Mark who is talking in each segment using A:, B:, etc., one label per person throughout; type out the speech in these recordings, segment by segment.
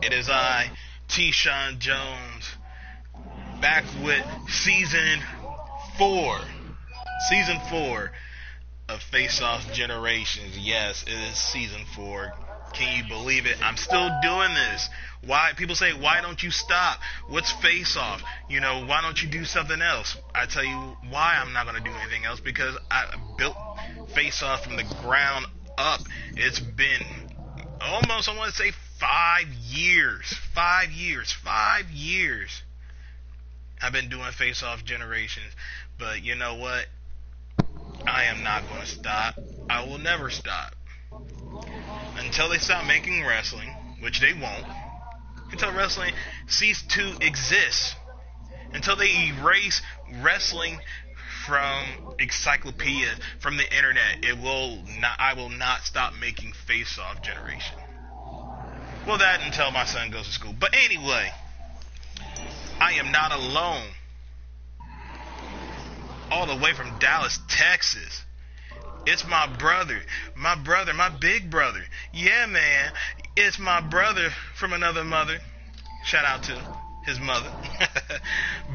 A: It is I, T-Shon Jones, back with season 4. Season 4 of Faceoff Generations. Yes, it is season 4. Can you believe it? I'm still doing this. Why? People say, why don't you stop? What's Faceoff? Why don't you do something else? I tell you why I'm not going to do anything else, because I built Faceoff from the ground up. It's been almost, I want to say 5 years. 5 years. 5 years. I've been doing Faceoff Generations. But you know what? I am not going to stop. I will never stop. Until they stop making wrestling, which they won't. Until wrestling cease to exist. Until they erase wrestling from encyclopedia, from the internet, I will not stop making Face-Off Generation. Well, that until my son goes to school. But anyway, I am not alone. All the way from Dallas, Texas. It's my brother, my big brother. Yeah, man, it's my brother from another mother. Shout out to his mother.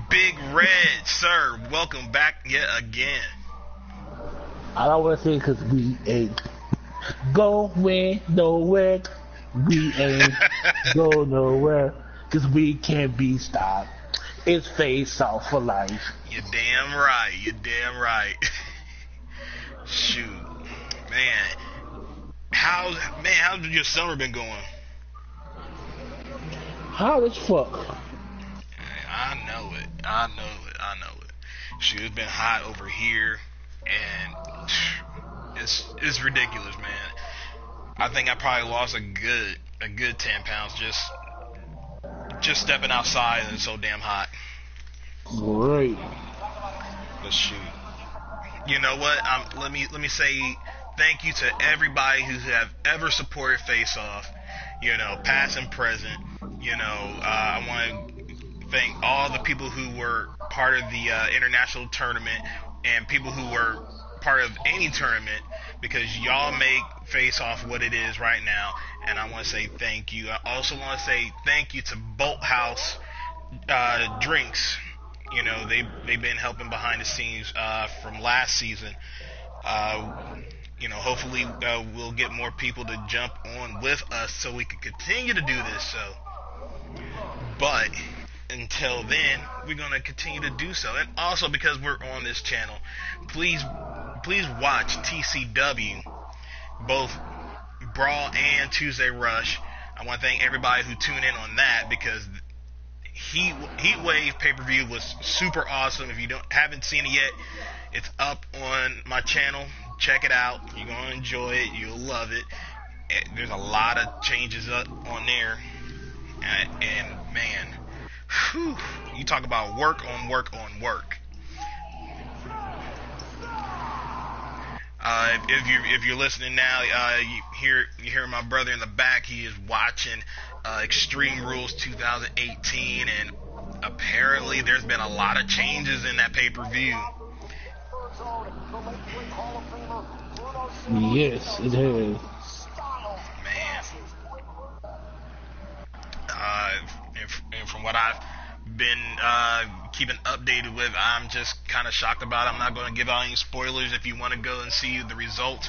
A: Big Red, sir, welcome back yet again.
B: I don't want to say because we ain't going nowhere. We ain't go nowhere because we can't be stopped. It's Face Off for life.
A: You're damn right. You're damn right. Shoot, man. How's your summer been going?
B: Hot as fuck.
A: I know it. Shoot, it's been hot over here, and it's ridiculous, man. I think I probably lost a good 10 pounds just stepping outside, and it's so damn hot.
B: Great.
A: But shoot. You know what? Let me say thank you to everybody who have ever supported Face Off. Past and present. I want to thank all the people who were part of the international tournament and people who were part of any tournament, because y'all make Face Off what it is right now. And I want to say thank you. I also want to say thank you to Bolt House Drinks. They've been helping behind the scenes from last season. Hopefully we'll get more people to jump on with us so we can continue to do this. But until then, we're going to continue to do so. And also, because we're on this channel, please watch TCW, both Brawl and Tuesday Rush. I want to thank everybody who tuned in on that, because Heat Wave pay-per-view was super awesome. If you haven't seen it yet, it's up on my channel. Check it out. You're going to enjoy it. You'll love it. There's a lot of changes up on there. And man, whew, you talk about work on work on work. If you're listening now, you hear my brother in the back. He is watching Extreme Rules 2018, and apparently there's been a lot of changes in that pay-per-view.
B: Yes, it has.
A: Man. And from what I've been keeping updated with, I'm just kind of shocked about it. I'm not going to give out any spoilers. If you want to go and see the results,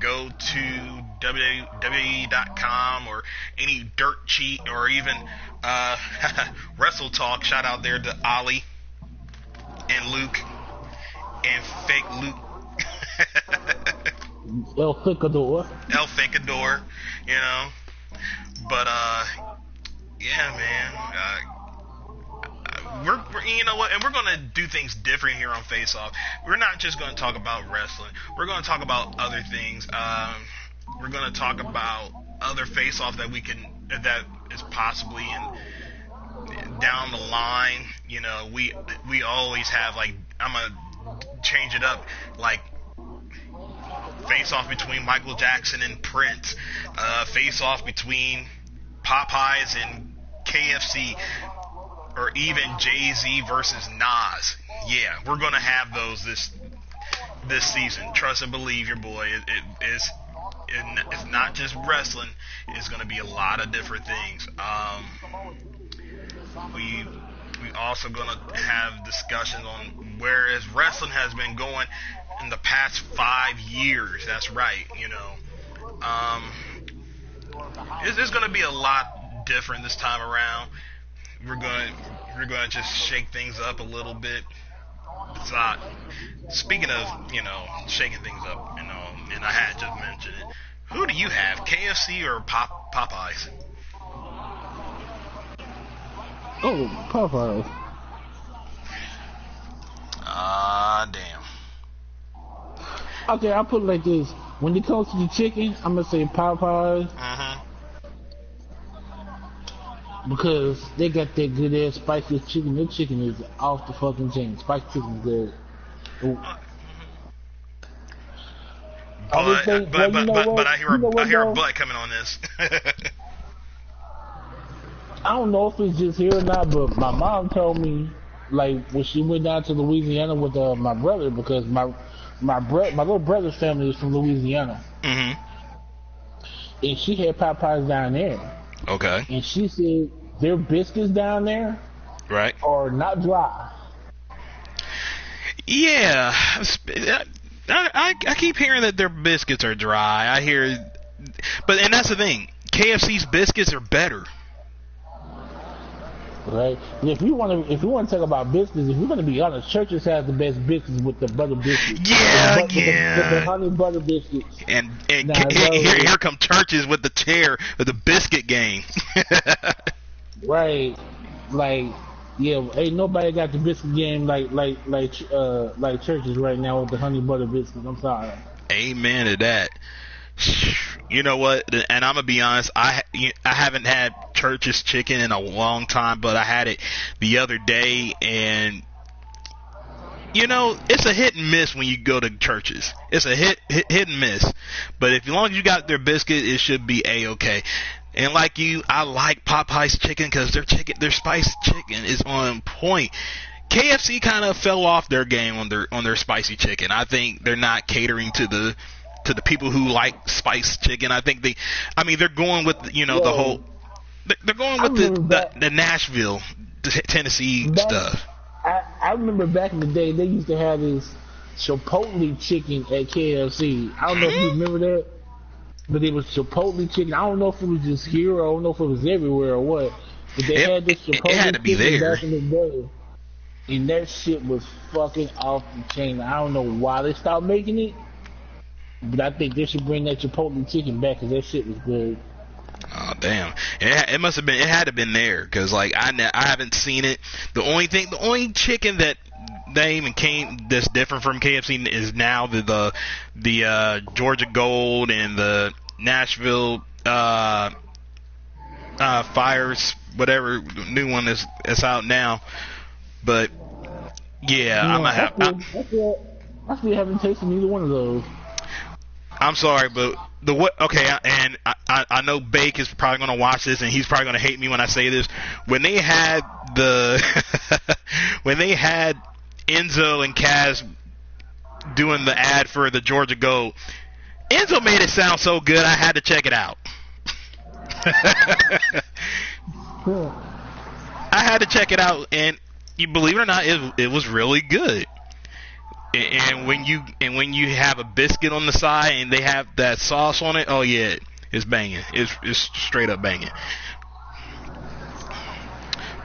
A: go to WWE.com or any dirt sheet, or even Wrestle Talk. Shout out there to Ollie and Luke and fake Luke.
B: El Ficador.
A: But yeah, man. We're you know what, and we're gonna do things different here on Face Off. We're not just gonna talk about wrestling. We're gonna talk about other things. We're gonna talk about other Face Off that is possibly down the line. We always have, like, I'm gonna change it up, like Face Off between Michael Jackson and Prince, Face Off between Popeyes and KFC, or even Jay-Z versus Nas. Yeah, we're gonna have those this season. Trust and believe your boy. it's not just wrestling. It's going to be a lot of different things. We we also going to have discussions on whereas wrestling has been going in the past 5 years. That's right. It's going to be a lot different this time around. We're going to just shake things up a little bit. So, speaking of shaking things up, and I had just mentioned it. Who do you have, KFC or Popeyes?
B: Oh, Popeyes.
A: Damn.
B: Okay, I'll put it like this. When it comes to the chicken, I'm gonna say Popeyes. Because they got that good ass spicy chicken. Their chicken is off the fucking chain. Spicy chicken is good.
A: But I hear a butt coming on this.
B: I don't know if it's just here or not, but my mom told me, like, when she went down to Louisiana with my brother, because my little brother's family is from Louisiana. And she had Popeyes down there.
A: Okay.
B: And she said their biscuits down there are not dry.
A: Yeah. I keep hearing that their biscuits are dry. I hear, and that's the thing. KFC's biscuits are better.
B: Right. And if you want to talk about biscuits, if you're going to be honest, Churches has the best biscuits with the butter biscuits.
A: Yeah,
B: with the honey butter biscuits.
A: And here come Churches with the biscuit game.
B: Right. Like, yeah, ain't nobody got the biscuit game like Churches right now with the honey butter biscuits. I'm sorry.
A: Amen to that. You know what? And I'm gonna be honest. I haven't had Church's chicken in a long time, but I had it the other day, and it's a hit and miss when you go to Church's. It's a hit and miss. But as long as you got their biscuit, it should be a-okay. And like you, I like Popeye's chicken because their spiced chicken is on point. KFC kind of fell off their game on their spicy chicken. I think they're not catering to the people who like spiced chicken. I think they're going with the whole. They're going with the Nashville, Tennessee stuff.
B: I remember back in the day they used to have this Chipotle chicken at KFC. I don't know if you remember that, but it was Chipotle chicken. I don't know if it was just here, or I don't know if it was everywhere or what. But they had this Chipotle
A: it had to be
B: chicken
A: there.
B: back in the day, and that shit was fucking off the chain. I don't know why they stopped making it, but I think they should bring that Chipotle chicken back because that shit was good.
A: Oh damn! It must have been. It had to have been there because I haven't seen it. The only chicken that they even came that's different from KFC is now the Georgia Gold and the Nashville Fires, whatever new one is out now. But yeah, I'm gonna have.
B: I still haven't tasted either one of those.
A: I'm sorry, but and I know Bake is probably going to watch this, and he's probably going to hate me when I say this. When they had Enzo and Kaz doing the ad for the Georgia Gold, Enzo made it sound so good I had to check it out. I had to check it out, and you believe it or not, it was really good. And when you have a biscuit on the side and they have that sauce on it, oh yeah, it's banging. It's straight up banging.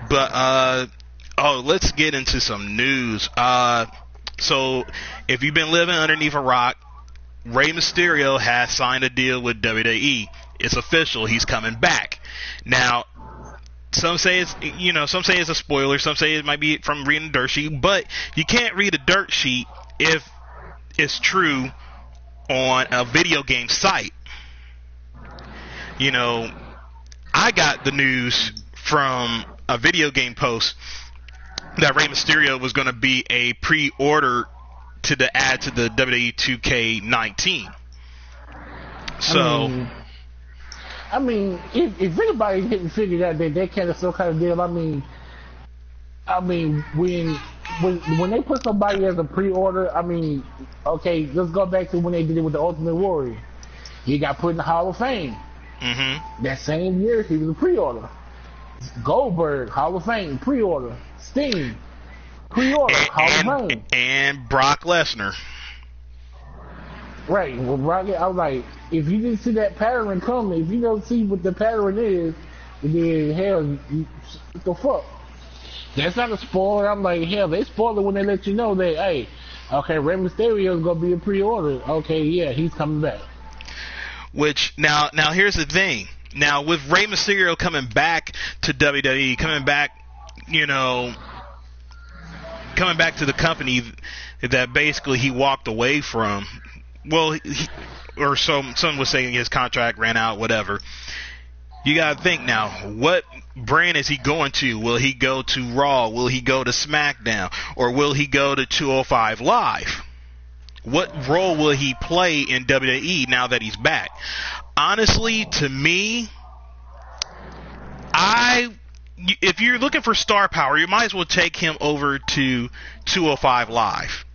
A: But let's get into some news. So if you've been living underneath a rock, Rey Mysterio has signed a deal with WWE. It's official. He's coming back. Now, some say it's a spoiler. Some say it might be from reading a dirt sheet, but you can't read a dirt sheet if it's true on a video game site. I got the news from a video game post that Rey Mysterio was going to be a pre-order to add to the WWE 2K19. So.
B: I mean, if anybody didn't figure out that they can't some kind of deal, I mean, when they put somebody as a pre-order, I mean, okay, let's go back to when they did it with the Ultimate Warrior. he got put in the Hall of Fame.
A: Mm-hmm.
B: That same year, he was a pre-order. Goldberg, Hall of Fame, pre-order. Sting, pre-order, Hall of Fame.
A: And Brock Lesnar.
B: Right. Well, Brock, I was like, if you didn't see that pattern coming, if you don't see what the pattern is, then hell, what the fuck? That's not a spoiler. I'm like, hell, they spoil it when they let you know that, hey, okay, Rey Mysterio's gonna be a pre-order. Okay, yeah, he's coming back.
A: Which now here's the thing. Now with Rey Mysterio coming back to WWE, coming back to the company that basically he walked away from. Well, or some was saying his contract ran out, whatever. You gotta think now, what brand is he going to? Will he go to Raw? Will he go to SmackDown? Or will he go to 205 Live? What role will he play in WWE now that he's back? Honestly, to me, if you're looking for star power, you might as well take him over to 205 Live.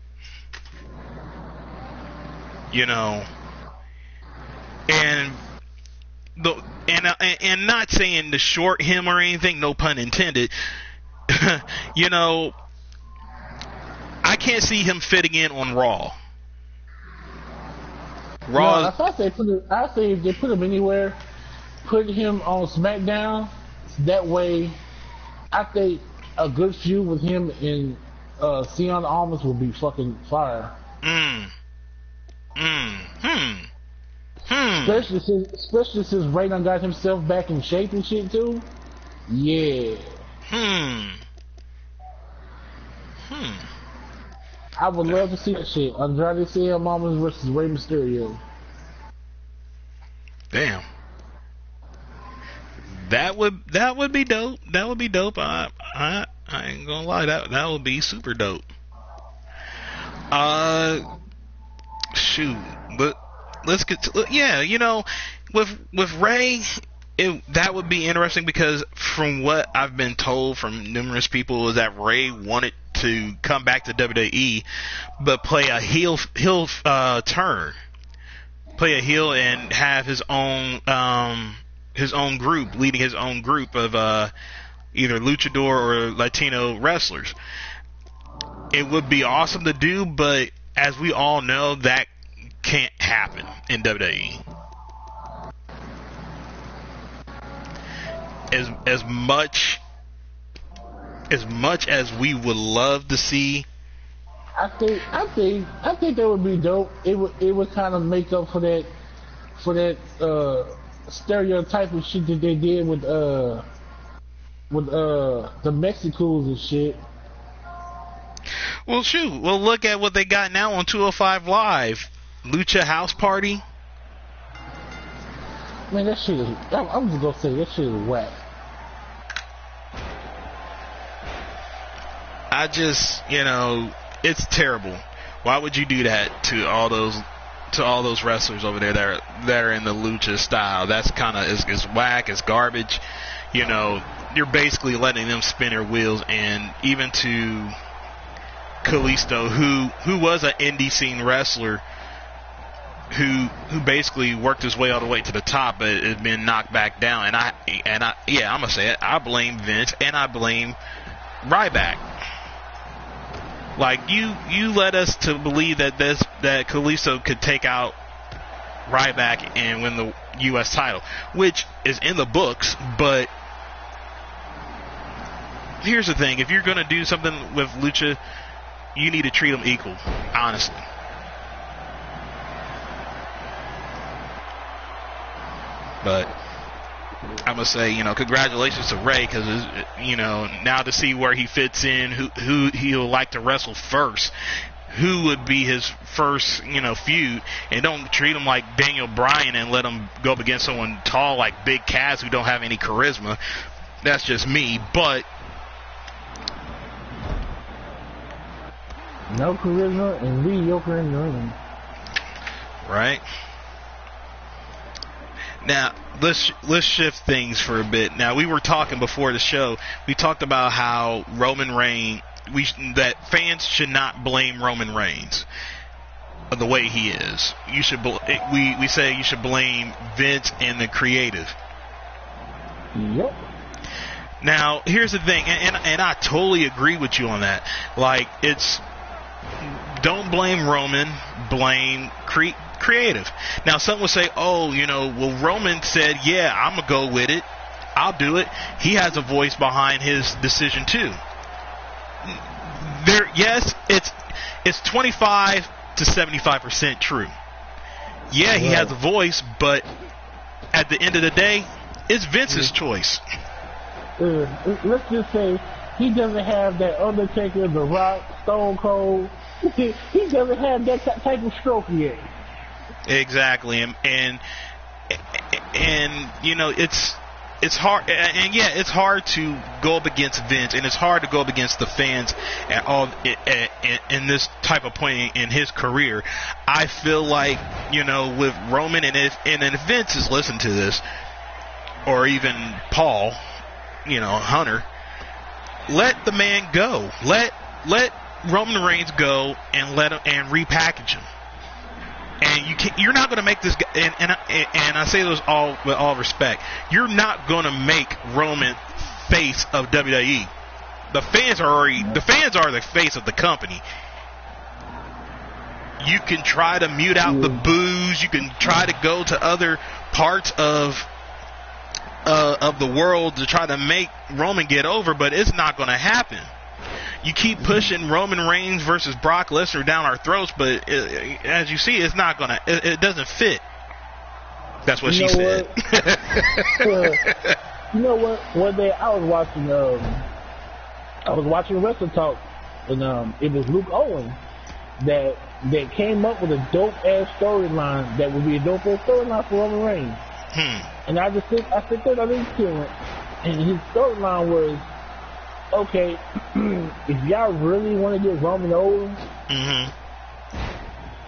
A: And not saying to short him or anything, no pun intended. I can't see him fitting in on Raw.
B: No, I say if they put him anywhere, put him on SmackDown. That way, I think a good feud with him and Cien Almas will be fucking fire. Especially since Ray done got himself back in shape and shit too. Yeah. I would love to see that shit. Andrade Cien Almas versus Rey Mysterio.
A: Damn. That would be dope. That would be dope. I ain't gonna lie. That would be super dope. Shoot, but let's get to with Ray. That would be interesting because from what I've been told from numerous people is that Ray wanted to come back to WWE, but play a heel turn, play a heel and have his own group, leading his own group of either luchador or Latino wrestlers. It would be awesome to do, but as we all know, that can't happen in WWE. As much as we would love to see,
B: I think that would be dope. It would kind of make up for that stereotype of shit that they did with the Mexicans and shit.
A: Well, shoot. Well, look at what they got now on 205 Live. Lucha House Party.
B: Man, that shit is... I'm just gonna say, that shit is whack.
A: I just, it's terrible. Why would you do that to all those wrestlers over there that are in the lucha style? That's kind of is whack. It's garbage. You're basically letting them spin their wheels, and even to Kalisto, who was an indie scene wrestler, who basically worked his way all the way to the top, but had been knocked back down. And I'm gonna say it. I blame Vince and I blame Ryback. Like you led us to believe that Kalisto could take out Ryback and win the U.S. title, which is in the books. But here's the thing: if you're gonna do something with lucha, you need to treat them equal, honestly. But I'm gonna say, congratulations to Ray, because now to see where he fits in, who he'll like to wrestle first, who would be his first, feud, and don't treat him like Daniel Bryan and let him go up against someone tall like Big Cass who don't have any charisma. That's just me, but
B: no charisma and mediocre in the ring.
A: Right. Now, let's shift things for a bit. Now, we were talking before the show. We talked about how Roman Reigns, that fans should not blame Roman Reigns. the way he is. You should we say you should blame Vince and the creative.
B: Yep.
A: Now, here's the thing, and I totally agree with you on that. Like, don't blame Roman, blame creative. Now, some will say, oh, well, Roman said, yeah, I'm going to go with it. I'll do it. He has a voice behind his decision, too. Yes, it's 25 to 75% true. Yeah, he has a voice, but at the end of the day, it's Vince's choice.
B: Let's just say he doesn't have that Undertaker, The Rock, Stone Cold. He doesn't have that type of stroke yet.
A: Exactly, and it's hard, and yeah, it's hard to go up against Vince, and it's hard to go up against the fans at all in this type of point in his career. I feel like with Roman and if Vince is listening to this, or even Paul, Hunter, let the man go. Let Roman Reigns go and and repackage him. And you're not going to make this guy, and I say this with all respect, you're not going to make Roman face of WWE. The fans are the face of the company. You can try to mute out the boos. You can try to go to other parts of the world to try to make Roman get over, but it's not going to happen. You keep pushing Roman Reigns versus Brock Lesnar down our throats, but as you see, it's not gonna. It doesn't fit. That's what she said.
B: You know what? One day I was watching Wrestle Talk, and it was Luke Owen that came up with a dope ass storyline that would be a dope ass storyline for Roman Reigns. And I sit there and I listened to him, and his storyline was, okay, if y'all really want to get Roman over,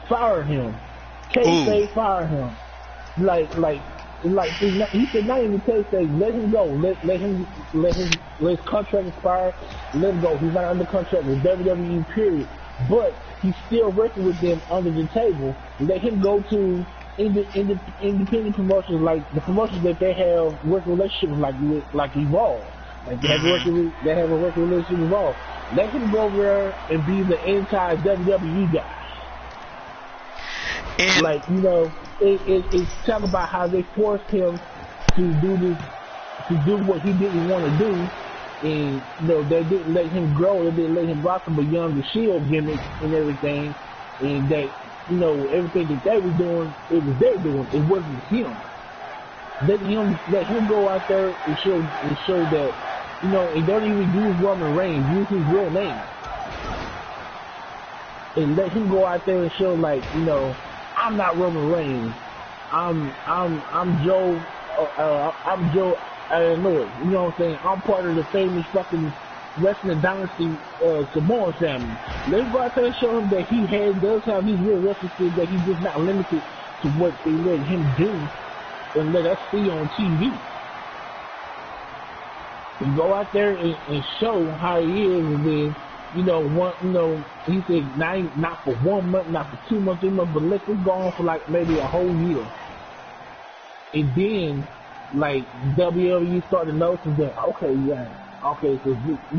B: fire him. K-State, fire him. Like he said, not even K-State, let him go. Let his contract expire. Let him go. He's not under contract with WWE, period. But he's still working with them under the table. Let him go to independent promotions, like the promotions that they have working relationships like Evolve. Like they have a working relationship with Raw. Let him go over there and be the anti-WWE guy. And it's talking about how they forced him to do this, to do what he didn't want to do, and they didn't let him grow. They didn't let him blossom beyond the Shield gimmick and everything, and that everything that they was doing, it was their doing. It wasn't him. Let him go out there and show that. And don't even use Roman Reigns, use his real name. And let him go out there and show I'm not Roman Reigns. I'm Joe, I'm Joe Illinois. You know what I'm saying? I'm part of the famous fucking wrestling dynasty, Samoan family. Let him go out there and show him that he does have these real wrestling skills, that he's just not limited to what they let him do and let us see on TV. And go out there and show how he is, and then, he said not for 1 month, not for 2 months, 3 months, but let this go on for maybe a whole year. And then, WWE started noticing that,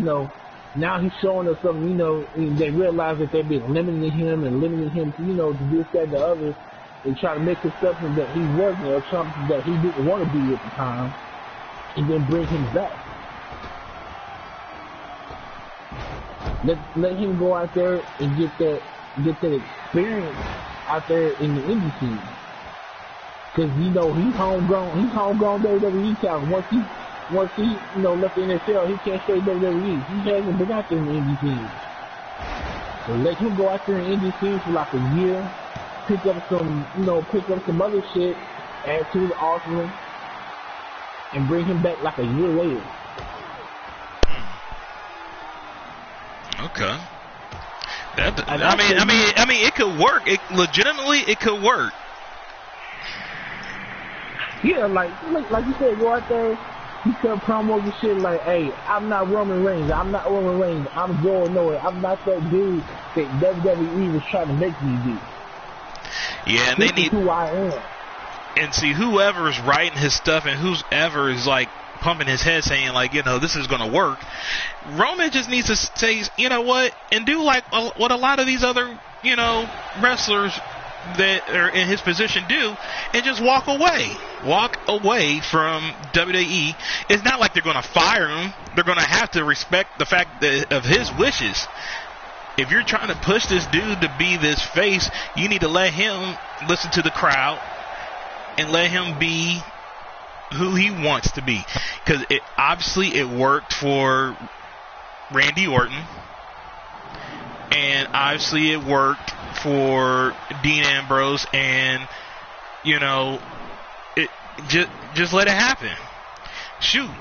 B: so, now he's showing us something, and they realize that they've been limiting him to this, that, and the other, and try to make it something that he wasn't, or something that he didn't want to be at the time, and then bring him back. Let him go out there and get that experience out there in the indie scene. Cause he's homegrown WWE talent. Once he left the NFL, he can't stay WWE. He hasn't been out there in the indie scene. So let him go out there in the indie scene for a year, pick up some other shit, add to the arsenal, and bring him back a year later.
A: Okay. I mean, it could work. It could work.
B: Yeah, like you said, go out there. He could promo the shit hey, I'm not Roman Reigns. I'm Joe Noah. I'm not that dude that WWE was trying to make me be.
A: Yeah, and
B: This
A: they need
B: is who I am.
A: and see whoever's writing his stuff and whoever is like pumping his head saying like, this is going to work. Roman just needs to say, you know what, and do like what a lot of these other, wrestlers that are in his position do, and just walk away from WWE. It's not like they're going to fire him. They're going to have to respect the fact of his wishes. If you're trying to push this dude to be this face, you need to let him listen to the crowd and let him be who he wants to be. Because obviously it worked for Randy Orton, and obviously it worked for Dean Ambrose, and just let it happen. Shoot,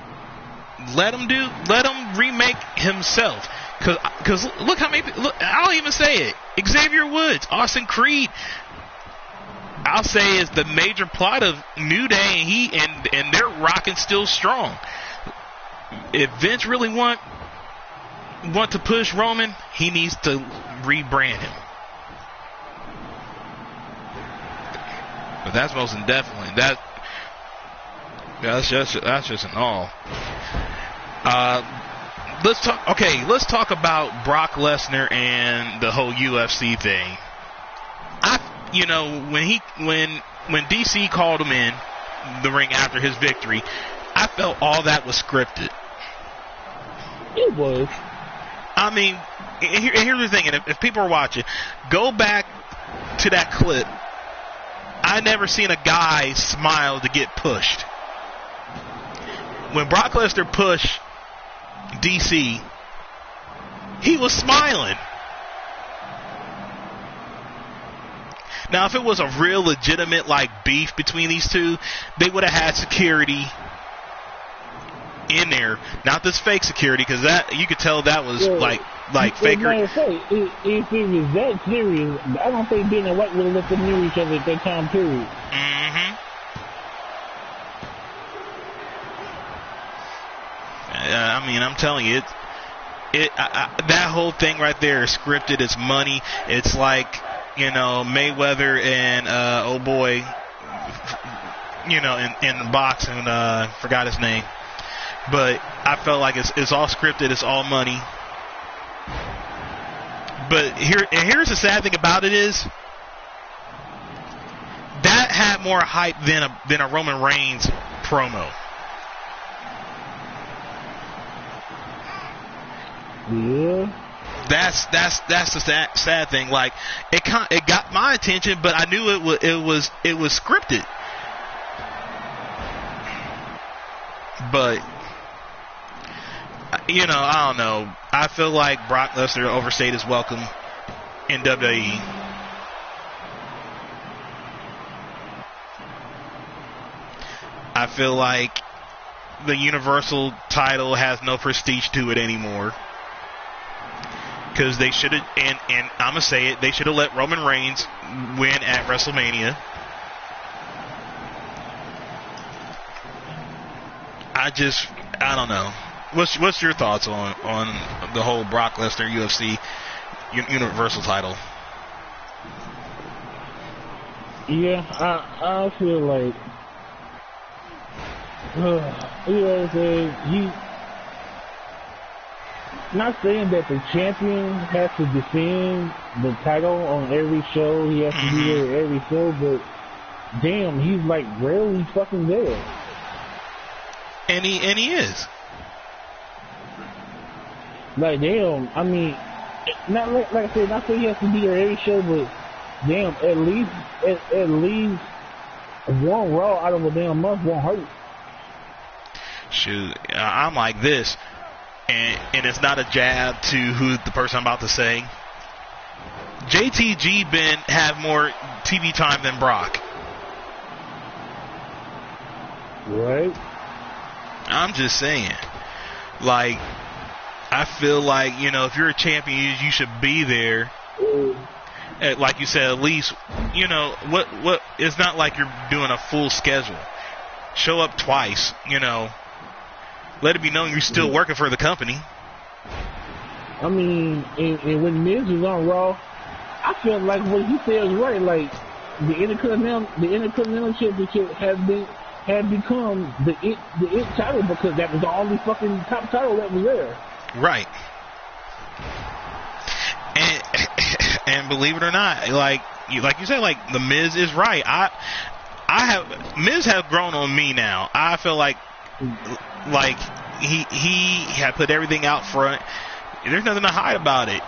A: let him remake himself. Cause look how many. I'll even say it. Xavier Woods, Austin Creed. I'll say is the major plot of New Day, and they're rocking still strong. If Vince really want to push Roman, he needs to rebrand him. But that's most definitely that's just an all. Let's talk about Brock Lesnar and the whole UFC thing. When DC called him in the ring after his victory, I felt all that was scripted.
B: It was.
A: I mean, here's the thing, and if people are watching, go back to that clip. I never seen a guy smile to get pushed. When Brock Lesnar pushed DC, he was smiling. Now, if it was a real legitimate beef between these two, they would have had security in there, not this fake security, because that you could tell that was like faker.
B: If it was that serious, I don't think Ben and White would have let them near each other at that time period.
A: I mean, I'm telling you, that whole thing right there is scripted. It's money. It's like, Mayweather and oh boy, in boxing, forgot his name. But I felt like it's all scripted. It's all money. But here's the sad thing about it is that had more hype than a Roman Reigns promo.
B: Yeah.
A: That's the sad thing. Like it got my attention, but I knew it was scripted. But I don't know. I feel like Brock Lesnar overstayed his welcome in WWE. I feel like the Universal title has no prestige to it anymore. Because they should have, and I'm going to say it, they should have let Roman Reigns win at WrestleMania. I don't know. What's your thoughts on the whole Brock Lesnar UFC Universal title?
B: Yeah, I feel like, not saying that the champion has to defend the title on every show, he has to be there at every show, but damn, he's rarely fucking there.
A: And he is.
B: Damn, I mean, not like I said, not saying he has to be there every show, but damn, at least one Raw out of a damn month won't hurt.
A: Shoot, I'm like this. And it's not a jab to who the person I'm about to say. JTG have more TV time than Brock.
B: Right.
A: I'm just saying. I feel like, if you're a champion, you should be there. Like you said, at least, what it's not like you're doing a full schedule. Show up twice, Let it be known you're still working for the company.
B: I mean, and when Miz was on Raw, I felt like what he said was right. the Intercontinental Championship had become the it title because that was the only fucking top title that was there.
A: Right. And believe it or not, like you said, like the Miz is right. Miz has grown on me now. I feel like he had put everything out front. There's nothing to hide about it.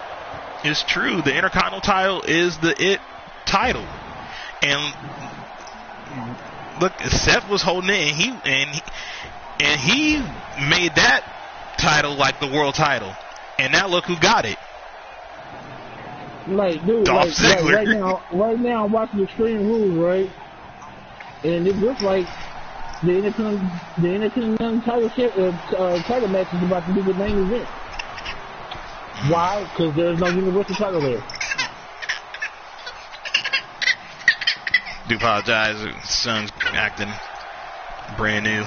A: It's true. The Intercontinental title is the it title. And look, Seth was holding it, and he made that title like the world title. And now look who got it.
B: Like, dude,
A: Dolph Ziggler.
B: right now I'm watching Extreme Rules, right? And it looks like the Intercontinental title match is about to be the main event. Why? Because there's no Universal title there.
A: Do apologize. Son's acting brand new.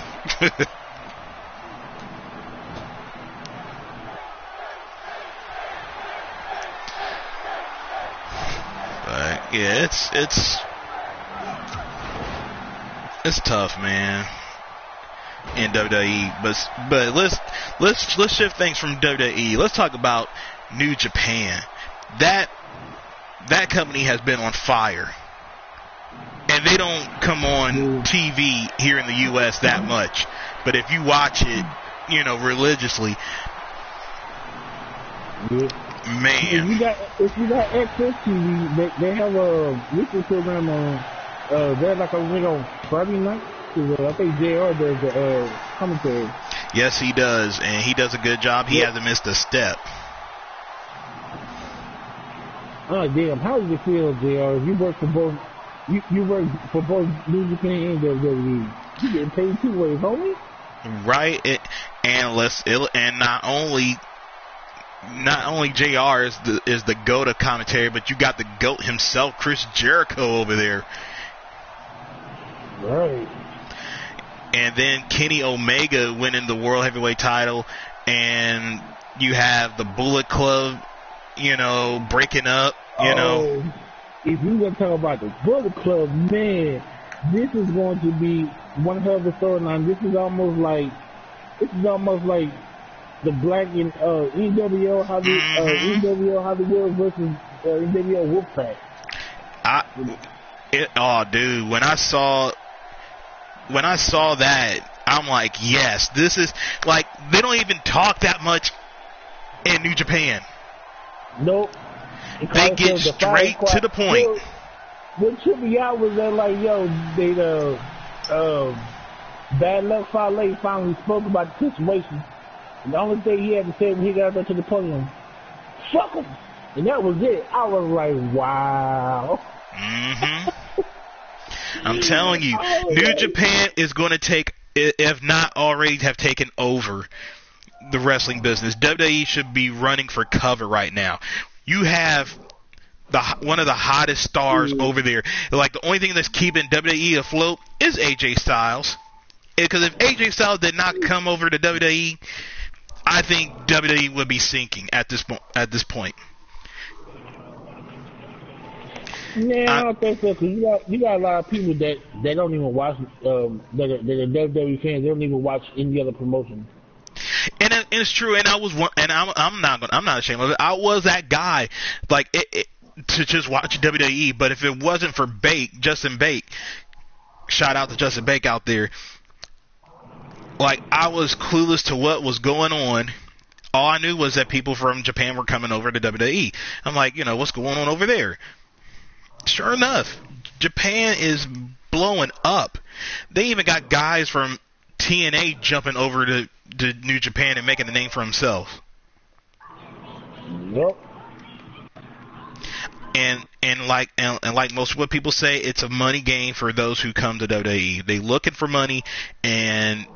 A: But yeah, it's tough, man, in WWE. But let's shift things from WWE. Let's talk about New Japan. That company has been on fire. And they don't come on TV here in the U.S. that much. But if you watch it, religiously, man.
B: If you got Access TV, they have a weekly program on. They're like on Friday night. I think JR does the commentary.
A: Yes, he does, and he does a good job. He hasn't missed a step.
B: Oh damn! How does it feel, JR? If you work for both. You work for both New Japan and WWE. You getting paid two ways, homie.
A: Right, and not only JR is the GOAT of commentary, but you got the GOAT himself, Chris Jericho, over there.
B: Right.
A: And then Kenny Omega winning the World Heavyweight title, and you have the Bullet Club, breaking up,
B: If you want to talk about the Bullet Club, man, this is going to be one hell of a storyline. This is almost like the Black and NWO Hollywood versus NWO Wolfpack.
A: Dude, when I saw that, I'm like, yes, this is like they don't even talk that much in New Japan.
B: Nope.
A: They get straight to the point.
B: What tripped me out was that, like, Bad Luck Fale finally spoke about the situation. And the only thing he had to say when he got up to the podium, fuck him. And that was it. I was like, wow.
A: I'm telling you, New Japan is going to take, if not already have taken over the wrestling business. WWE should be running for cover right now. You have one of the hottest stars over there. Like, the only thing that's keeping WWE afloat is AJ Styles. Because if AJ Styles did not come over to WWE, I think WWE would be sinking at this point.
B: Nah, I don't think so. Cause you got a lot of people that don't even watch that are WWE fans. They don't even watch any other promotion.
A: And it's true. And I was one, and I'm not ashamed of it. I was that guy, like to just watch WWE. But if it wasn't for Justin Bake, shout out to Justin Bake out there. Like, I was clueless to what was going on. All I knew was that people from Japan were coming over to WWE. I'm like, what's going on over there? Sure enough, Japan is blowing up. They even got guys from TNA jumping over to New Japan and making a name for himself.
B: Yep.
A: And like most what people say, it's a money game for those who come to WWE. They looking for money, and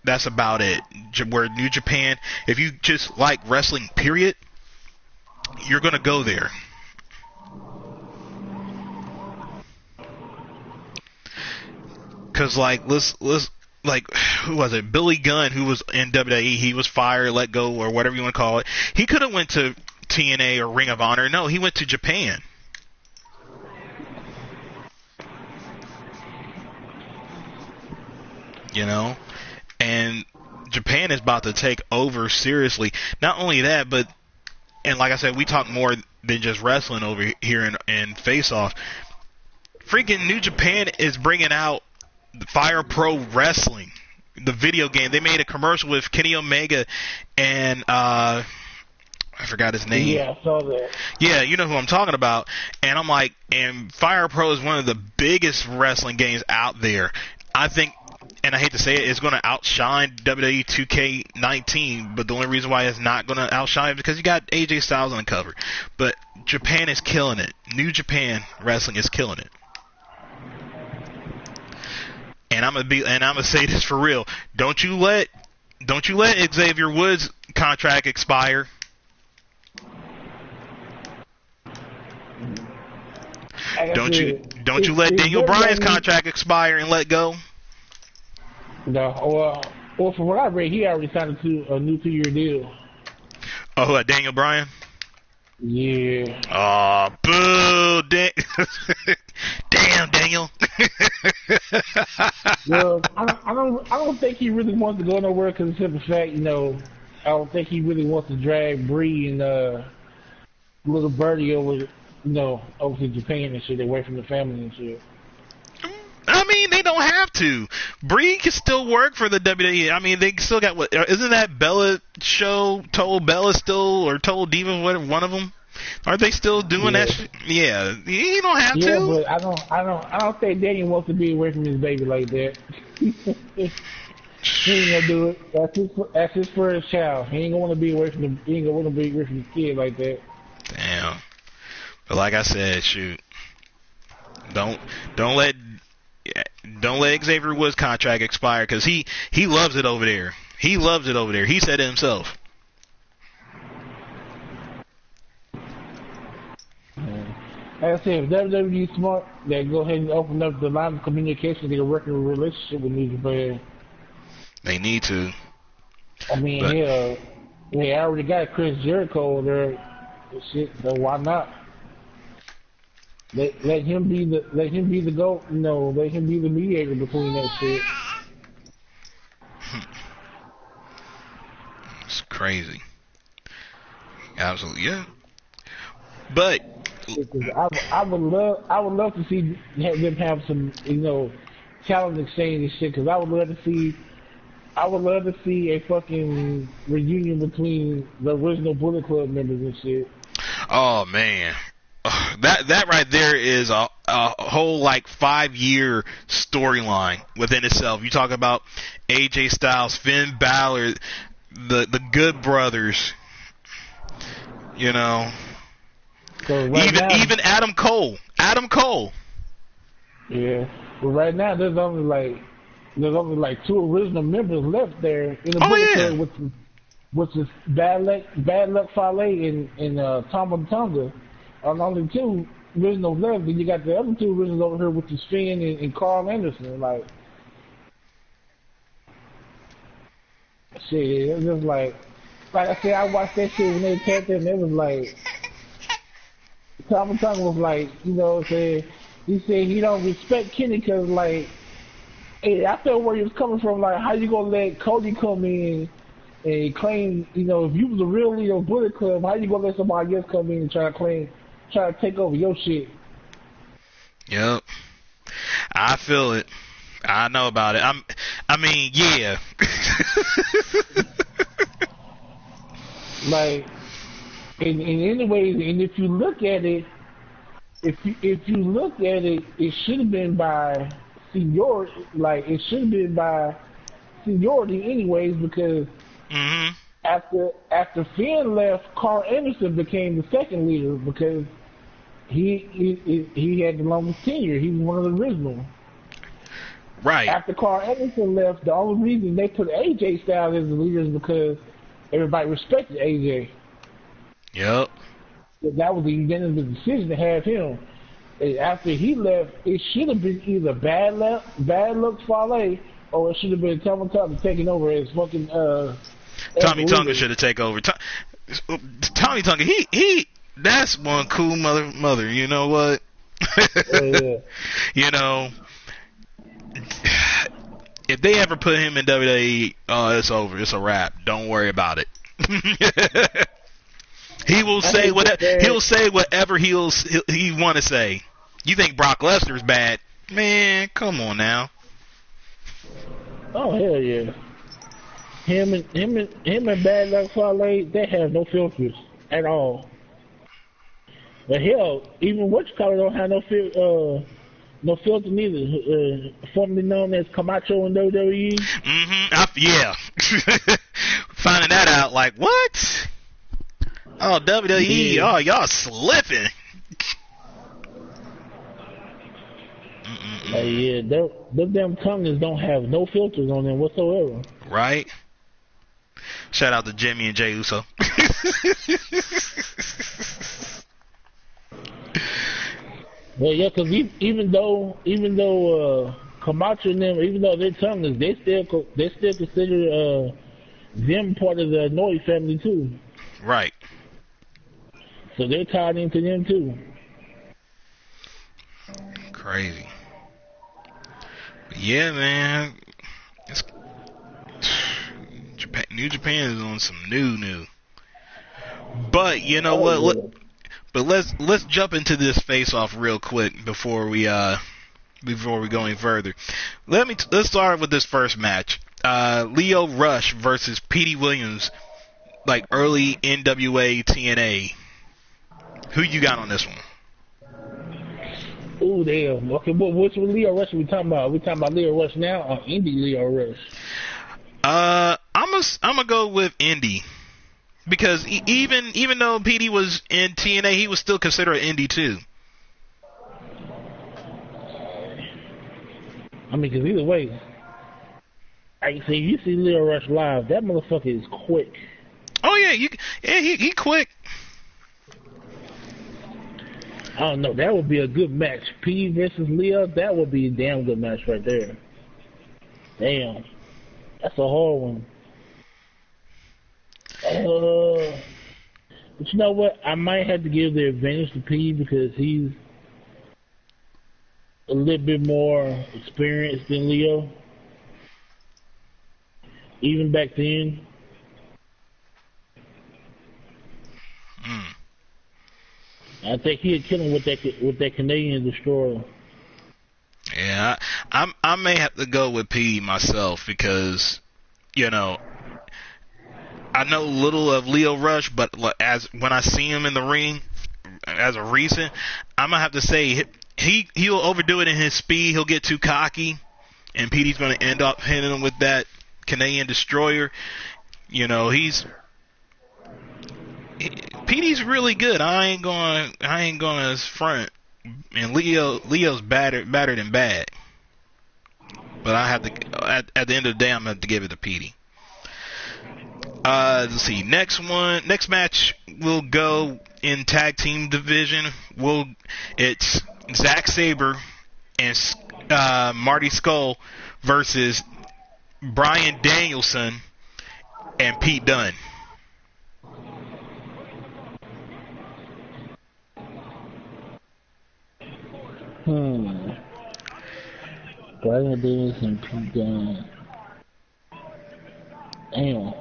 A: that's about it. Where New Japan, if you just like wrestling, period, you're gonna go there. Cause who was it? Billy Gunn, who was in WWE, he was fired, let go, or whatever you want to call it. He could have went to TNA or Ring of Honor. No, he went to Japan. you know, and Japan is about to take over seriously. Not only that, but and like I said, we talk more than just wrestling over here in Faceoff. Freaking New Japan is bringing out the Fire Pro Wrestling, the video game. They made a commercial with Kenny Omega and I forgot his name.
B: Yeah, I saw that.
A: Yeah, you know who I'm talking about. And I'm like, and Fire Pro is one of the biggest wrestling games out there. I think, and I hate to say it, it's going to outshine WWE 2K19, but the only reason why it's not going to outshine it is because you got AJ Styles on the cover. But Japan is killing it. New Japan Wrestling is killing it. And I'm gonna say this for real. Don't you let Xavier Woods' contract expire. Don't you let Daniel Bryan's contract expire and let go.
B: No, well, from what I read, he already signed a new 2-year deal.
A: Oh, Daniel Bryan?
B: Yeah.
A: Oh, boo! Damn, Daniel.
B: Well, I don't think he really wants to go nowhere because of the simple fact, you know, I don't think he really wants to drag Bree and little Birdie over to Japan and shit, away from the family and shit.
A: I mean, they don't have to. Bree can still work for the WWE. I mean, they still got what? Isn't that Bella show? Total Bella still, or Total Diva? One of them? Aren't they still doing that shit? Yeah, you don't have to.
B: Yeah, but I don't think Daniel wants to be away from his baby like that. He ain't gonna do it. That's his first child. He ain't gonna want to be away from the. He ain't gonna want to be away from his kid like that.
A: Damn. But like I said, shoot. Don't let Xavier Woods' contract expire because he loves it over there. He loves it over there. He said it himself.
B: Like I said, if WWE smart, they go ahead and open up the line of communication to get a working relationship with New Japan.
A: They need to.
B: I mean, they already got Chris Jericho there. Shit, so why not? Let him be the GOAT, let him be the mediator between that shit.
A: It's crazy. Absolutely, yeah. But
B: I would love to see them have some, talent exchange and shit. Because I would love to see a fucking reunion between the original Bullet Club members and shit.
A: Oh man. That right there is a whole like 5-year storyline within itself. You talk about AJ Styles, Finn Balor, the Good Brothers,
B: So
A: even Adam Cole.
B: Yeah, but right now there's only like 2 original members left there in the Bullet Club, which is Bad Luck Fale and Tama Tonga. Only 2 originals left, and you got the other 2 originals over here, which is Finn and Carl Anderson. Like, shit, it was just like I said, I watched that shit when they attacked him, and it was like, Tom Tongue was like, he said he don't respect Kenny because, like, hey, I felt where he was coming from, like, how you gonna let Cody come in and claim, if you was a real leader of Bullet Club, how you gonna let somebody else come in and try to take over your shit?
A: Yep. I feel it. I know about it. I mean, yeah.
B: Like, in anyways, and if you look at it, it should have been by seniority. Like, it should have been by seniority anyways, because after Finn left, Carl Anderson became the second leader because he had the longest tenure. He was one of the original.
A: Right.
B: After Carl Anderson left, the only reason they put AJ Styles as the leader is because everybody respected AJ.
A: Yep.
B: That was the unanimous decision to have him. And after he left, it should have been either Bad Luck Fale, or it should have been Tommy Tonga taking over as fucking
A: Tommy Tonga should have taken over. Tommy Tonga, he that's one cool mother. You know what?
B: Yeah.
A: if they ever put him in WWE, it's over. It's a wrap. Don't worry about it. He will say whatever. He'll say whatever he want to say. You think Brock Lesnar's bad? Man, come on now.
B: Oh hell yeah. Him and Bad Luck Fale, they have no filters at all. But hell, even Whatchamacallit don't have no filter neither. Formerly known as Camacho in WWE.
A: Yeah. Finding that out, like, what? Oh, WWE,
B: yeah.
A: oh, y'all slipping.
B: Yeah, them damn tongues don't have no filters on them whatsoever.
A: Right? Shout out to Jimmy and Jey Uso.
B: Well, yeah, because even though Camacho and them, even though they're tongues, they still consider them part of the Anoa'i family too.
A: Right.
B: So they're tied into them too.
A: Crazy. But yeah, man. New Japan is on some new. But you know what? But let's jump into this face-off real quick before we go any further. Let's start with this first match. Lio Rush versus Petey Williams, like early NWA TNA. Who you got on this one?
B: Ooh, damn. Okay, which one Lio Rush are we talking about? Are we talking about Lio Rush now or Indie Lio Rush?
A: I'm gonna go with Indie. Because even though Petey was in TNA, he was still considered indie too.
B: I mean, because either way, you see Lio Rush live, that motherfucker is quick.
A: Oh yeah, he quick.
B: I don't know, that would be a good match. Petey versus Lio, that would be a damn good match right there. Damn, that's a hard one. But you know what? I might have to give the advantage to P because he's a little bit more experienced than Lio. Even back then. I think he'd kill him with that Canadian destroyer.
A: Yeah, I may have to go with P myself because, you know, I know little of Lio Rush, but as when I see him in the ring, as a recent, I'm gonna have to say he'll overdo it in his speed. He'll get too cocky, and Petey's gonna end up hitting him with that Canadian destroyer. You know, Petey's really good. I ain't gonna front. And Leo's better than bad. But I have to at the end of the day, I'm gonna have to give it to Petey. Let's see. Next match will go in tag team division. It's Zack Sabre and Marty Scurll versus Bryan Danielson and Pete Dunne.
B: Bryan Danielson and Pete Dunne. Damn.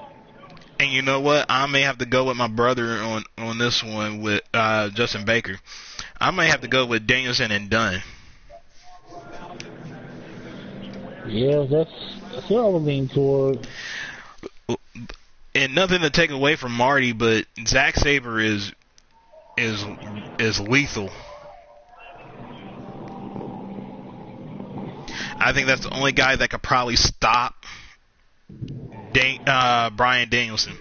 A: And you know what? I may have to go with my brother on this one with Justin Baker. I may have to go with Danielson and Dunn.
B: Yeah, that's what I would lean toward.
A: And nothing to take away from Marty, but Zack Sabre is lethal. I think that's the only guy that could probably stop Bryan Danielson.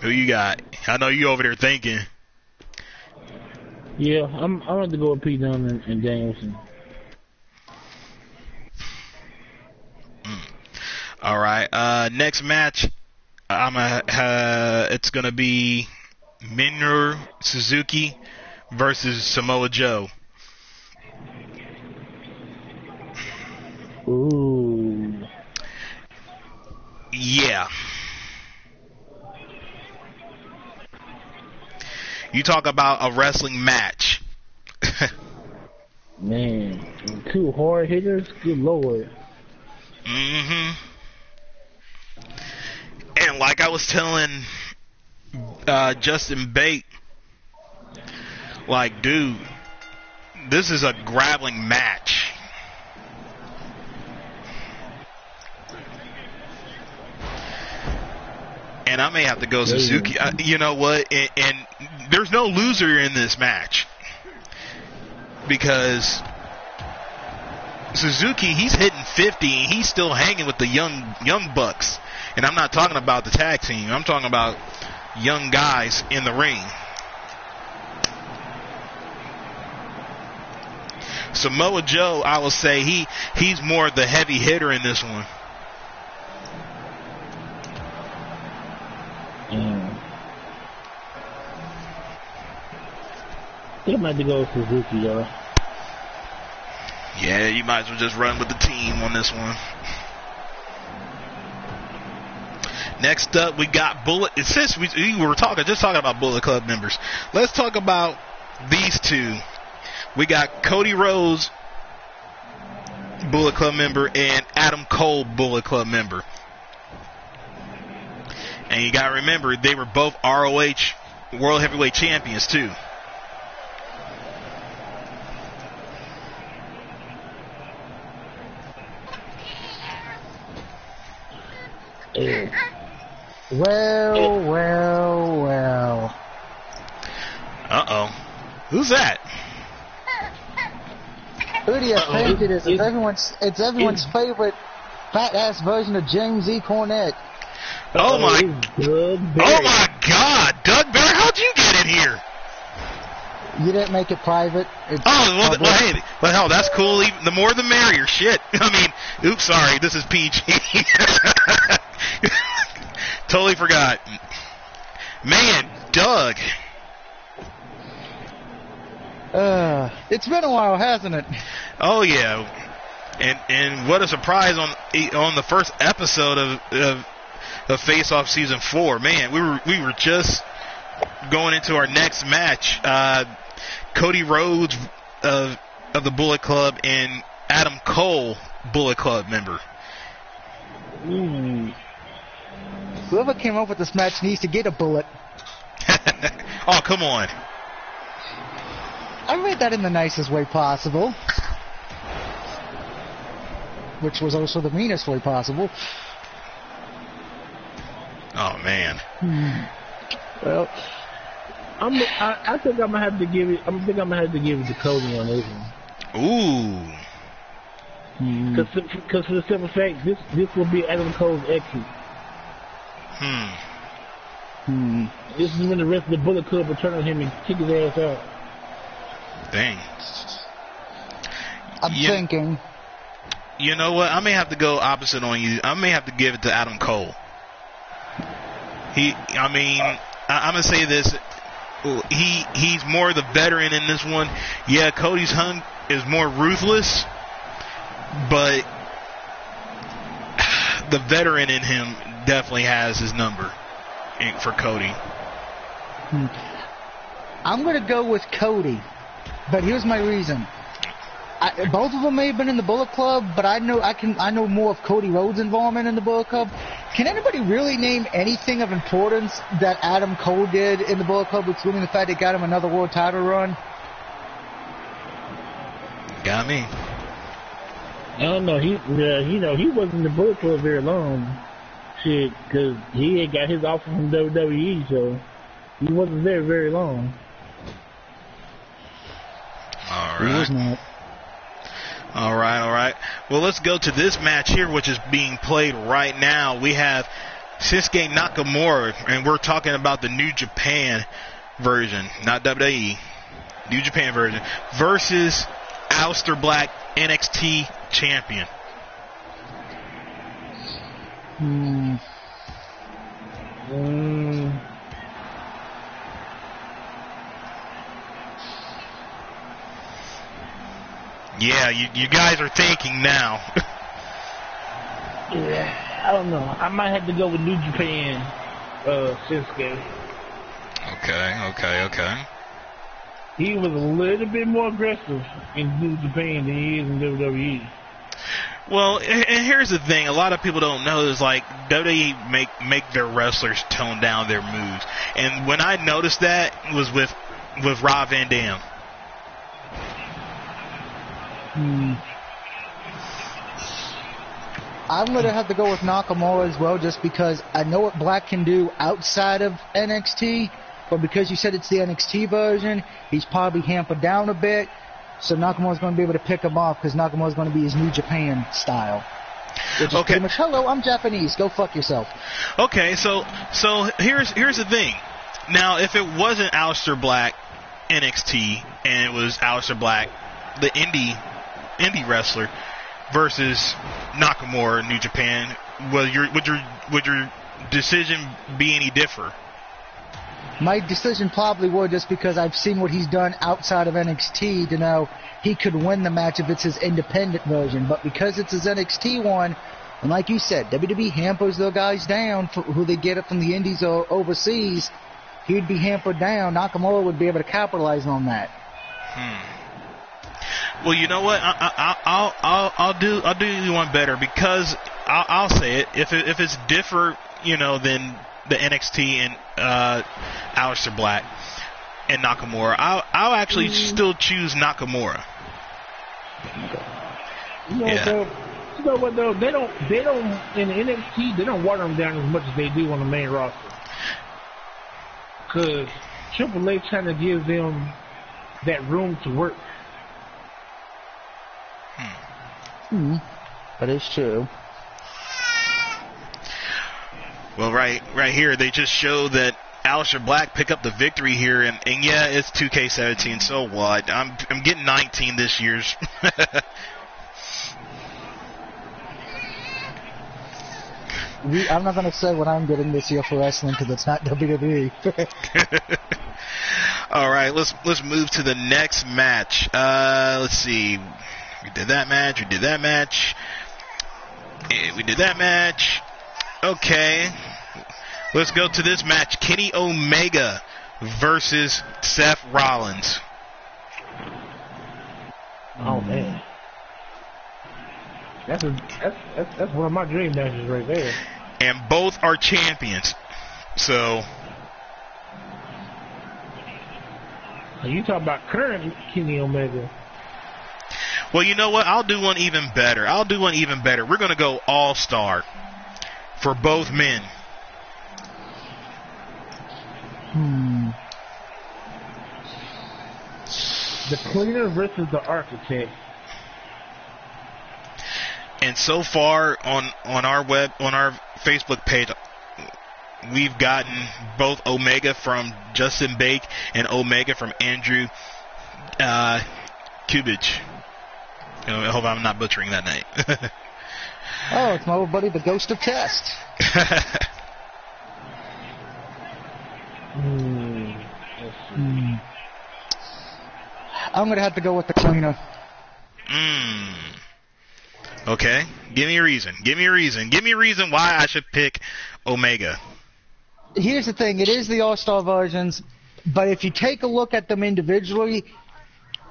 A: Who you got? I know you over there thinking.
B: Yeah, I'm going to go with Pete Dunne and Danielson.
A: All right. Next match, it's gonna be Minoru Suzuki versus Samoa Joe.
B: Ooh.
A: Yeah. You talk about a wrestling match.
B: Man, two hard hitters. Good lord.
A: And like I was telling Justin Bate, like, dude, this is a grappling match. And I may have to go Suzuki. You know what? And there's no loser in this match. Because Suzuki, he's hitting 50 and he's still hanging with the young bucks. And I'm not talking about the tag team. I'm talking about young guys in the ring. Samoa Joe, I will say he's more the heavy hitter in this one.
B: I think I might have to go with Suzuki, though.
A: Yeah, you might as well just run with the team on this one. Next up, we got Bullet. Since we were just talking about Bullet Club members, let's talk about these two. We got Cody Rhodes, Bullet Club member, and Adam Cole, Bullet Club member. And you got to remember, they were both ROH World Heavyweight Champions, too.
B: Well.
A: Uh-oh. Who's that?
C: Who do you think it is? It's everyone's favorite fat-ass version of James E. Cornette.
A: Oh my God. Doug Barry, how'd you get in here?
C: You didn't make it private.
A: Hell, that's cool. Even, the more the merrier. Shit. I mean, oops, sorry. This is PG. Totally forgot. Man, Doug.
C: It's been a while, hasn't it?
A: Oh yeah, and what a surprise on the first episode of Faceoff season 4. Man, we were just going into our next match. Cody Rhodes of the Bullet Club and Adam Cole, Bullet Club member.
C: Whoever came up with this match needs to get a bullet.
A: Oh, come on.
C: I read that in the nicest way possible. Which was also the meanest way possible.
A: Oh, man.
B: Well, I think I'm gonna have to give it. I'm gonna have to give it to Cody on this one.
A: Ooh.
B: Because for the simple fact, this will be Adam Cole's exit. This is when the rest of the Bullet Club will turn on him and kick his ass out.
A: Dang.
C: I'm thinking.
A: You know what? I may have to go opposite on you. I may have to give it to Adam Cole. I'm gonna say this. He's more the veteran in this one. Yeah, Cody's hung is more ruthless, but the veteran in him definitely has his number for Cody.
C: I'm gonna go with Cody, but here's my reason. Both of them may have been in the Bullet Club, but I know more of Cody Rhodes' involvement in the Bullet Club. Can anybody really name anything of importance that Adam Cole did in the Bullet Club, excluding the fact it got him another world title run?
A: Got me.
B: I don't know. He wasn't in the Bullet Club very long. Shit, because he had got his offer from WWE, so he wasn't there very long.
A: All
C: He was
A: right.
C: not.
A: All right. Well, let's go to this match here, which is being played right now. We have Shinsuke Nakamura, and we're talking about the New Japan version, not WWE, New Japan version, versus Aleister Black, NXT champion. Yeah, you guys are thinking now.
B: Yeah, I don't know. I might have to go with New Japan, Shinsuke.
A: Okay.
B: He was a little bit more aggressive in New Japan than he is in WWE.
A: Well, and here's the thing: a lot of people don't know is like WWE make their wrestlers tone down their moves, and when I noticed that was with Rob Van Dam.
C: I'm going to have to go with Nakamura as well, just because I know what Black can do outside of NXT, but because you said it's the NXT version, he's probably hampered down a bit, so Nakamura's going to be able to pick him off because Nakamura's going to be his New Japan style. Which is pretty much, hello, I'm Japanese, go fuck yourself.
A: Okay, so here's the thing. Now, if it wasn't Aleister Black NXT and it was Aleister Black, the indie wrestler, versus Nakamura New Japan, would your decision be any different?
C: My decision probably would, just because I've seen what he's done outside of NXT to know he could win the match if it's his independent version. But because it's his NXT one, and like you said, WWE hampers their guys down for who they get it from the indies or overseas, he'd be hampered down. Nakamura would be able to capitalize on that.
A: Well, you know what? I'll do you one better, because I'll say it. If it's different, than the NXT and Aleister Black and Nakamura, I'll actually still choose Nakamura.
B: You know what though? They don't in the NXT, they don't water them down as much as they do on the main roster. Cause Triple H kind of gives them that room to work.
C: That is true.
A: Well, right here, they just show that Aleister Black pick up the victory here, and yeah, it's 2K17. So what? I'm getting 19 this year's.
C: I'm not going to say what I'm getting this year for wrestling because it's not WWE.
A: All right, let's move to the next match. Let's see. We did that match. We did that match. Okay. Let's go to this match. Kenny Omega versus Seth Rollins.
B: Oh man. That's one of my dream matches right there.
A: And both are champions. So
B: you talking about current Kenny Omega?
A: Well, you know what? I'll do one even better. We're going to go all-star for both men.
B: The cleaner versus the architect.
A: And so far on our Facebook page, we've gotten both Omega from Justin Bake and Omega from Andrew Kubich. I hope I'm not butchering that name.
C: Oh, it's my old buddy, the Ghost of Test. I'm going to have to go with the cleaner.
A: Okay. Give me a reason. Give me a reason why I should pick Omega.
C: Here's the thing. It is the All-Star versions, but if you take a look at them individually,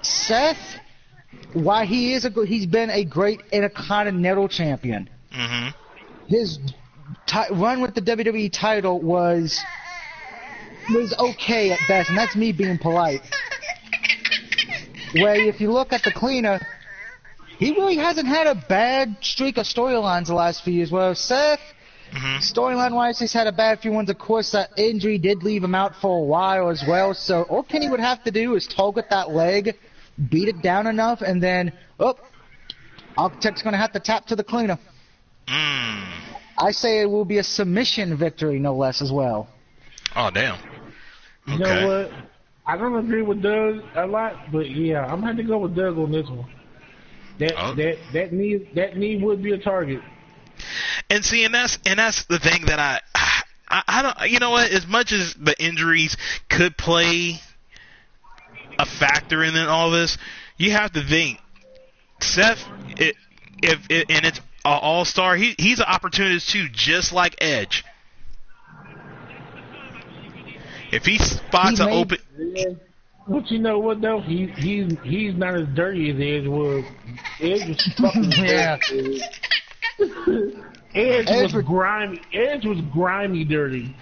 C: Seth, why he's been a great Intercontinental Champion. His run with the WWE title was okay at best, and that's me being polite. Where if you look at the cleaner, he really hasn't had a bad streak of storylines the last few years. Where Seth, storyline-wise, he's had a bad few ones. Of course, that injury did leave him out for a while as well. So all Kenny would have to do is target that leg, beat it down enough, and then, Architect's going to have to tap to the cleaner. I say it will be a submission victory, no less, as well.
A: Oh, damn.
B: You know what? I don't agree with Doug a lot, but yeah, I'm going to have to go with Doug on this one. That knee would be a target.
A: And see, and that's the thing that I don't. You know what? As much as the injuries could play a factor in all this, you have to think Seth. And it's an all-star. He's an opportunist too, just like Edge. If he spots an open,
B: but you know what though? He's not as dirty as Edge was. Edge was fucking dirty. Edge was grimy. Edge was grimy dirty.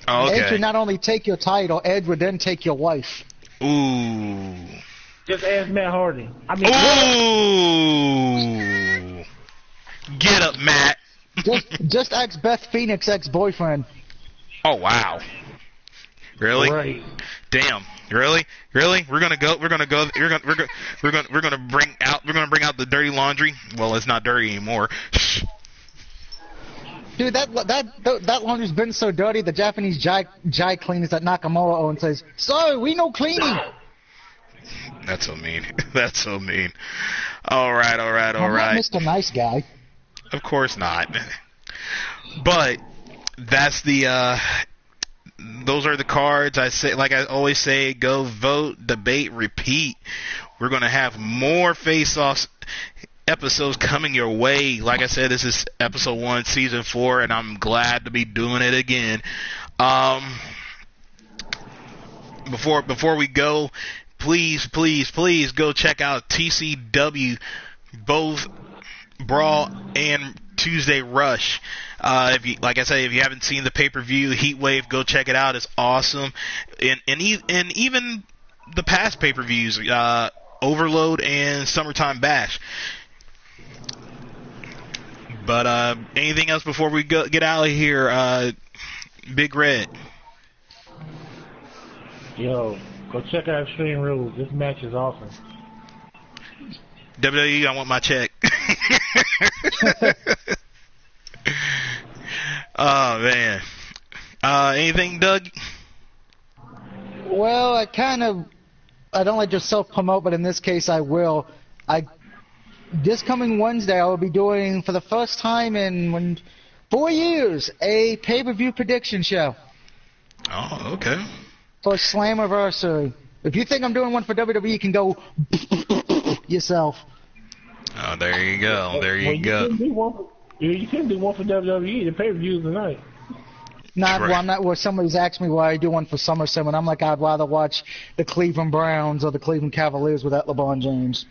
A: Oh, okay.
C: Edge would not only take your title, Edge would then take your wife.
A: Ooh.
B: Just ask Matt Hardy.
A: Ooh. Get up, Matt.
C: just ask Beth Phoenix ex-boyfriend.
A: Oh wow. Really?
B: Right.
A: Damn. Really? We're gonna bring out the dirty laundry. Well, it's not dirty anymore.
C: Dude, that laundry's been so dirty. The Japanese jai cleaners at Nakamura and says, "Sorry, we no cleaning."
A: That's so mean. That's so mean. All right.
C: I'm not Mr. Nice Guy.
A: Of course not. But that's the. Those are the cards. I say, like I always say, go vote, debate, repeat. We're gonna have more face-offs episodes coming your way. Like I said, this is episode 1, season 4, and I'm glad to be doing it again. Before we go, please go check out TCW, both Brawl and Tuesday Rush. If you haven't seen the pay-per-view Heatwave, go check it out. It's awesome. And even the past pay-per-views, Overload and Summertime Bash. But anything else before we get out of here, Big Red?
B: Yo, go check out Extreme Rules. This match is awesome.
A: WWE, I want my check. Oh, man. Anything, Doug?
C: Well, I don't like to self-promote, but in this case I will. This coming Wednesday I will be doing, for the first time in 4 years, a pay-per-view prediction show.
A: Oh, okay.
C: For Slammiversary. If you think I'm doing one for WWE, you can go yourself.
A: Oh, there you go. There you go.
B: You can do one for WWE. The pay-per-view tonight.
C: Well, I'm not. Well, somebody's asked me why I do one for SummerSlam, and I'm like, I'd rather watch the Cleveland Browns or the Cleveland Cavaliers without LeBron James.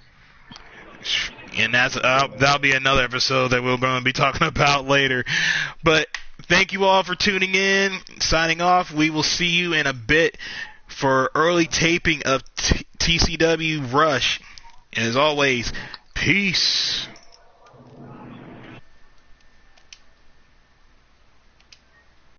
A: And that'll be another episode that we're going to be talking about later. But thank you all for tuning in. Signing off. We will see you in a bit for early taping of TCW Rush. And as always, peace.